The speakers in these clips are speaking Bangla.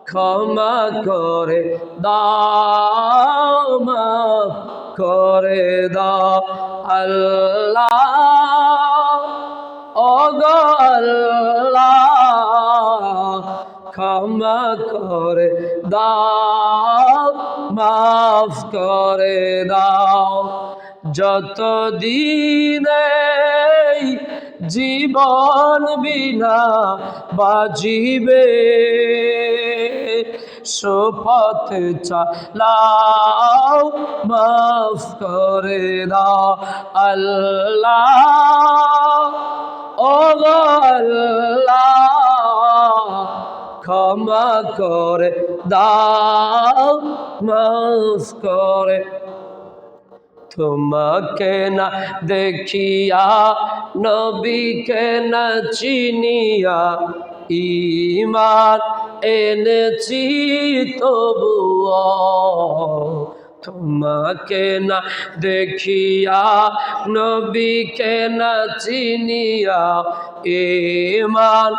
ক্ষমা করে দাও, মাফ করে দাও আল্লাহ, ওগো আল্লাহ ক্ষমা করে দাও, মাফ করে দাও। যতদিন জীবন বিনা বাজিবে, সুপথ চালাও, মাফ করে দাও আল্লাহ, ও আল্লাহ ক্ষমা করে দাও, মাফ করে। তোমাকে না দেখিয়া, নবীকে না চিনিয়া ঈমান এনেছি তবুও, তোমাকে না দেখিয়া, নবীকে না চিনিয়া ঈমান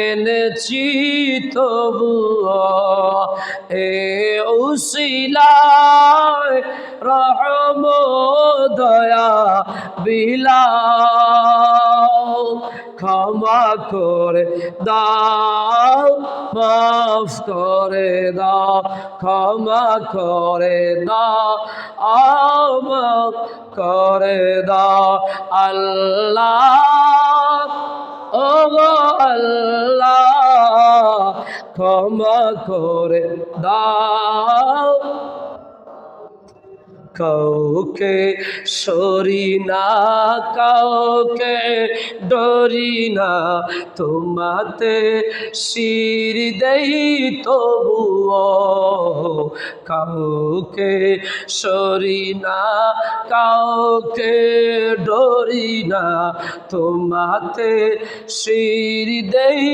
এনেছি তবুও, এ উসিলায় রহম দয়া বিলাও, ক্ষমা করে দাও, মাফ করে দাও, ক্ষমা করে দাও, মাফ করে দাও আল্লাহ, ও আল্লাহ ক্ষমা করে দাও। কাউকে সরি না, কাউকে ডরি না, তোমাতে শির দেই তবুও, কাউকে সরি না, কাউকে ডরি না, তোমাতে শির দেই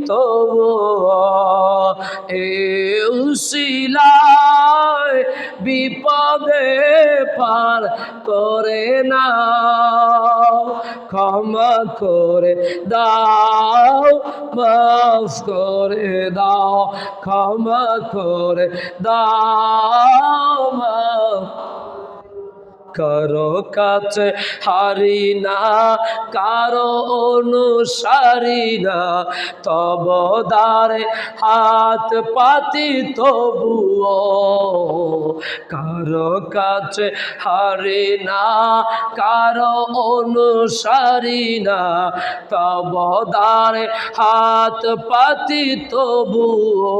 তবুও, এ উসিলায় বিপদে পার করে নাও, ক্ষমা করে দাও, মাফ করে দাও, ক্ষমা করে দাও, মাফ। কারো কাছে হারি না, কারো অনুসারী না, তব দ্বারে হাত পাতি তবুও, কারো কাছে হারি না, কারো অনুসারী না, তব দ্বারে হাত পাতি তবুও,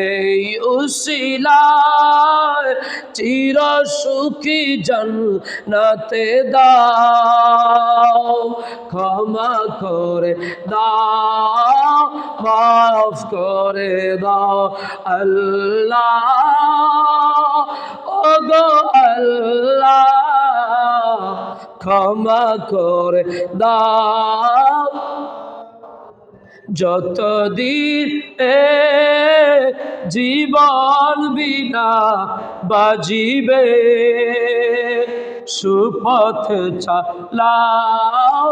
এই উসিলায় চির সুখী জান্নাতে দাও, ক্ষমা করে দাও, মাফ করে দাও আল্লাহ, ওগো আল্লাহ ক্ষমা করে দাও। যতদিন জীবন বিনা বাজিবে, সুপথ চালাও,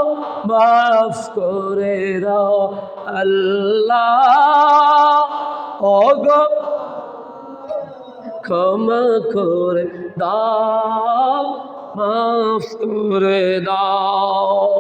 মাফ করে দাও আল্লাহ, ওগো ক্ষমা করে দাও, মাফ করে দাও।